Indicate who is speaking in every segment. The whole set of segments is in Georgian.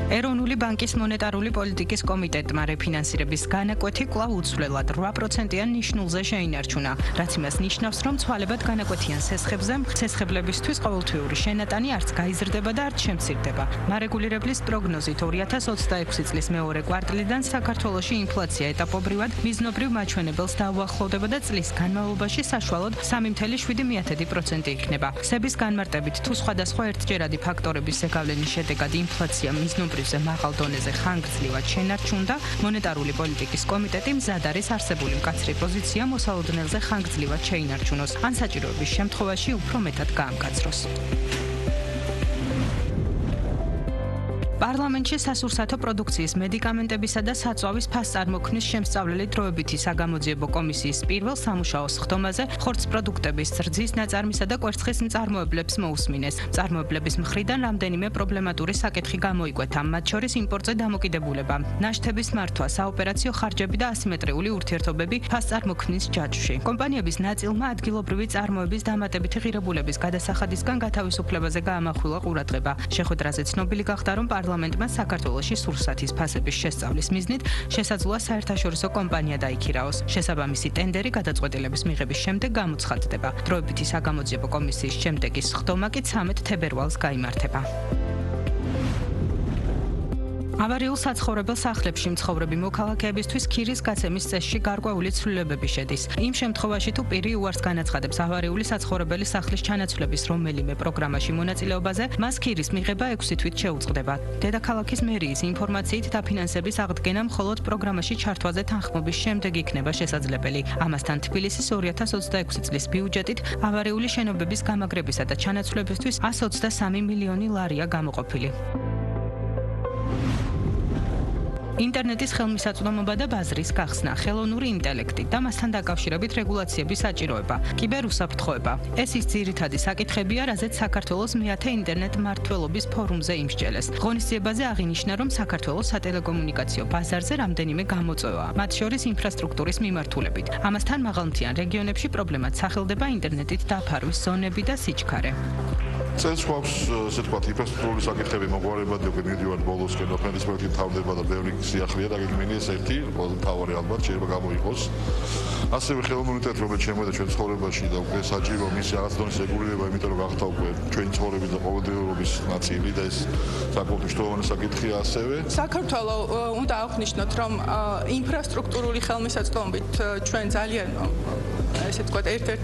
Speaker 1: ეროვნული ბანკის მონეტარული პოლიტიკის კომიტეტმა რეფინანსირების განაკვეთი კვლავ უცვლელად 8%-იან ნიშნულზე შეინარჩუნა, რაც იმას ნიშნავს, რომ ცვალებად განაკვეთიან ცესხებლებისთვის ყოველთვიური შენატანი არც გაიზრდება და არც შემცირდება. მარეგულირებლის პროგნოზით 2026 წლის მეორე კვარტლიდან საქართველოში ინფლაცია ეტაპობრივად მიზნობრივ მაჩვენებელს დაუახლოვდება და წლის განმავლობაში საშუალოდ 3.7% იქნება. სების განმარტებით თუ სხვადასხვა ერთჯერადი ფაქტორების ზეგავლენის შედეგად ინფლაცია მიზნობრივზე მაღალ დონეზე ხანგრძლივად შენარჩუნდა, მონეტარული პოლიტიკის კომიტეტი მზად არის არსებული მკაცრი პოზიცია მოსალოდნელზე ხანგრძლივად შეინარჩუნოს, ან საჭიროების შემთხვევაში უფრო მეტად გაამკაცროს. პარლამენტში სასურსათო პროდუქციის მედიკამენტებისა და საწვავის ფასწარმოქმნის შემსწავლელი დროებითი საგამოძიებო კომისიის პირველ სამუშაო სხდომაზე ხორცს პროდუქტების რძის ნაწარმისა და კვერცხის მწარმოებლებს მოусმინეს. მწარმოებლების მხრიდან რამდენიმე პრობლემატური საკითხი გამოიკვეთა, მათ შორის იმპორტზე დამოკიდებულება, ნაშთების მართვა, საოპერაციო ხარჯები და ასიმეტრიული ურთიერთობები ფასწარმოქმნის ჯაჭვში. კომპანიების ნაწილმა ადგილობრივი წარმოების დამატებითი ღირებულების გადასახადისგან გათავისუფლებაზე გაამახვილა ყურადღება. შეხვედრაზე ცნობილი გახდა, რომ პარლამენტმა საქართველოში სურსათის ფასების შესწავლის მიზნით შესაძლოა საერთაშორისო კომპანია დაიქირაოს. შესაბამისი ტენდერი გადაწყვეტილების მიღების შემდეგ გამოცხადდება. დროებითი საგამოძიებო კომისიის შემდეგი სხდომა კი 13 თებერვალს გაიმართება. ავარიულ საცხოვრებელ სახლებში მცხოვრები მოქალაქეებისთვის ქირის გაცემის წესში გარკვეული ცვლილებები შედის. იმ შემთხვევაში თუ პირი უარს განაცხადებს ავარიული საცხოვრებელი სახლის ჩანაცვლების რომელიმე პროგრამაში მონაწილეობაზე, მას ქირის მიღება 6 თვით შეუწყდება. დედაქალაქის მერიის ინფორმაციით დაფინანსების აღდგენა მხოლოდ პროგრამაში ჩართვაზე თანხმობის შემდეგ იქნება შესაძლებელი. ამასთან თბილისის 2026 წლის ბიუჯეტით ავარიული შენობების გამაგრებისა და ჩანაცვლებისთვის 123 მილიონი ლარია გამოყოფილი. ინტერნეტის ხელმისაწვდომობა და ბაზრის გახსნა, ხელოვნური ინტელექტი და მასთან დაკავშირებით რეგულაციების საჭიროება, კიბერუსაფრთხოება. ეს ის ძირითადი საკითხებია, რაზეც საქართველოს მეათე ინტერნეტ მმართველობის ფორუმზე იმსჯელეს. ღონისძიებაზე აღინიშნა, რომ საქართველოს სატელეკომუნიკაციო ბაზარზე რამდენიმე გამოწვევაა, მათ შორის ინფრასტრუქტურის მიმართულებით. ამასთან მაღალმთიან რეგიონებში პრობლემად სახელდება ინტერნეტით დაფარვის ზონები და სიჩქარე.
Speaker 2: წელს გვაქვს, ასე ვთქვათ, ინფრასტრუქტურული საკითხები მოგვარებად მიდივართ ბოლოსკენ, ოფენდის პროექტი თავდება და ბევრი სიახლეა და გეგმილი ეს ერთი, ყველაზე მთავარი ალბათ შეიძლება გამოიყოს. ასევე ხელოვნური ინტელექტი, რომელიც შემოედა ჩვენ ცხოვრებაში და უკვე საჭირო მისი რაღაც დონის რეგულირება, იმიტომ რომ გახდა უკვე ჩვენი ცხოვრების და ყოველდღიურობის ნაწილი და ეს საკმაოდ მნიშვნელოვანი საკითხია ასევე.
Speaker 3: საქართველოს უნდა აღნიშნოთ, რომ ინფრასტრუქტურული ხელმისაწვდომობით ჩვენ ძალიან ესე ვთქვათ, ერთ-ერთ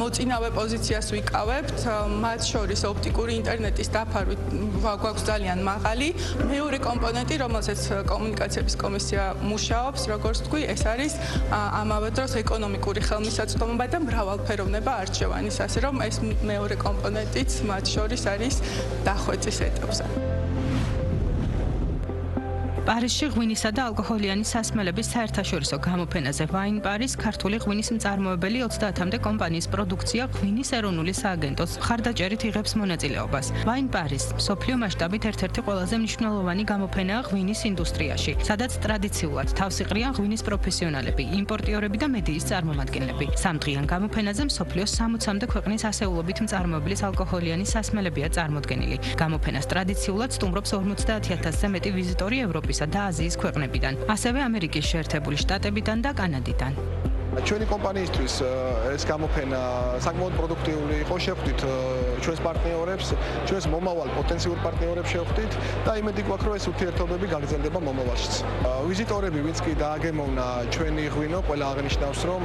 Speaker 3: მოწინავე პოზიციას ვიკავებთ, მათ შორის ოპტიკური ინტერნეტის დაფარვით გვაქვს ძალიან მაღალი. მეორე კომპონენტი, რომელზეც კომუნიკაციების კომისია მუშაობს, როგორც თქვი, ეს არის ამავე დროს ეკონომიკური ხელმისაწვდომობა და მრავალფეროვნება არჩევანის, ასე რომ ეს მეორე კომპონენტიც მათ შორის არის დახვეწის ეტაპზე. პარიზში ღვინისა და ალკოჰოლიანი სასმელების საერთაშორისო გამოფენაზე Wine Paris ქართული ღვინის მწარმოებელი 30-მდე კომპანიის პროდუქცია ღვინის ეროვნული სააგენტოს მხარდაჭერით იღებს მონაწილეობას. Wine Paris მსოფლიო მასშტაბით ერთ-ერთი ყველაზე მნიშვნელოვანი გამოფენაა ღვინის ინდუსტრიაში, სადაც ტრადიციულად თავს იყრიან ღვინის პროფესიონალები, იმპორტიორები და მედიის წარმომადგენლები. სამდღიან გამოფენაზე მსოფლიოს 60-მდე ქვეყნის ასეულობით მწარმოებლის ალკოჰოლიანი სასმელებია წარმოდგენილი. გამოფენას ტრადიციულად სტუმრობს 50,000-ზე მეტი ვიზიტორი ევროპის და აზიის ქვეყნებიდან, ასევე ამერიკის შეერთებული შტატებიდან და კანადიდან.
Speaker 4: ჩვენი კომპანიისთვის ეს გამოფენა საკმაოდ პროდუქტიული იყო, შევხვდით ჩვენს პარტნიორებს, ჩვენს მომავალ პოტენციურ პარტნიორებს შევხვდით და იმედი გვაქვს, რომ ეს ურთიერთობები გაგრძელდება მომავალშიც. ვიზიტორები, ვინც კი დააგემოვნა ჩვენი ღვინო, ყველა აღნიშნავს, რომ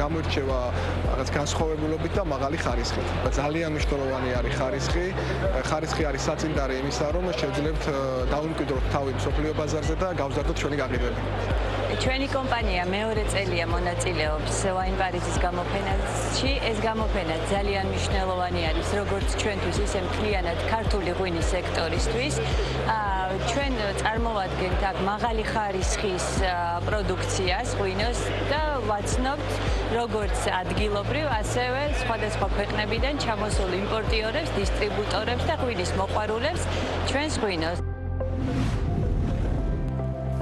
Speaker 4: გამოირჩევა რაღაც განსხვავებულობით და მაღალი ხარისხით. ძალიან მნიშვნელოვანი არის ხარისხი. ხარისხი არის საწინდარი იმისა, რომ შევძლებთ დავუმკვიდროთ თავი მსოფლიო ბაზარზე და გავზარდოთ ჩვენი გაყიდვები.
Speaker 5: ჩვენი კომპანია მეორე წელია მონაწილეობს Wine Paris-ის გამოფენაში. ეს გამოფენა ძალიან მნიშვნელოვანი არის როგორც ჩვენთვის, ისე მთლიანად ქართული ღვინის სექტორისთვის. ჩვენ წარმოვადგენთ აქ მაღალი ხარისხის პროდუქციას ღვინოს და ვაცნობთ როგორც ადგილობრივ, ასევე სხვადასხვა ქვეყნებიდან ჩამოსულ იმპორტიორებს, დისტრიბუტორებს და ღვინის მოყვარულებს ჩვენს ღვინოს.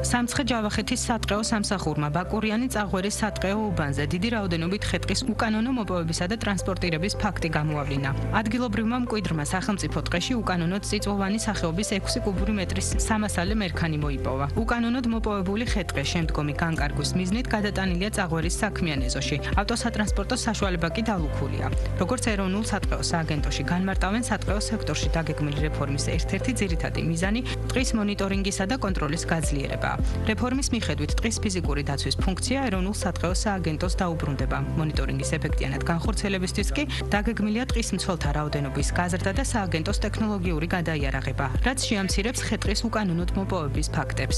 Speaker 1: სამცხე ჯავახეთის სატყეო სამსახურმა ბაკურიანი წაღვერის სატყეო უბანზე დიდი რაოდენობით ხე-ტყის უკანონო მოპოვებისა და ტრანსპორტირების ფაქტი გამოავლინა. ადგილობრივმა მკვიდრმა სახელმწიფო ტყეში უკანონოდ წიწვოვანი სახეობის 6 კუბური მეტრის სამასალე მერქანი მოიპოვა. უკანონოდ მოპოვებული ხე-ტყე შემდგომი განკარგვის მიზნით გადატანილია წაღვერის საქმიან ეზოში. ავტოსატრანსპორტო საშუალება კი დალუქულია. როგორც ეროვნულ სატყეო სააგენტოში განმარტავენ, სატყეო სექტორში დაგეგმილი რეფორმის ერთ-ერთი ძირითადი მიზანი ტყის მონიტორინგისა და კონტროლის გაძლიერება. რეფორმის მიხედვით ტყის ფიზიკური დაცვის ფუნქცია ეროვნულ სატყეო სააგენტოს დაუბრუნდება. მონიტორინგის ეფექტიანად განხორციელებისთვის კი დაგეგმილია ტყის მცველთა რაოდენობის გაზრდა და სააგენტოს ტექნოლოგიური გადაიარაღება, რაც შეამცირებს ხე-ტყის უკანონოდ მოპოვების ფაქტებს.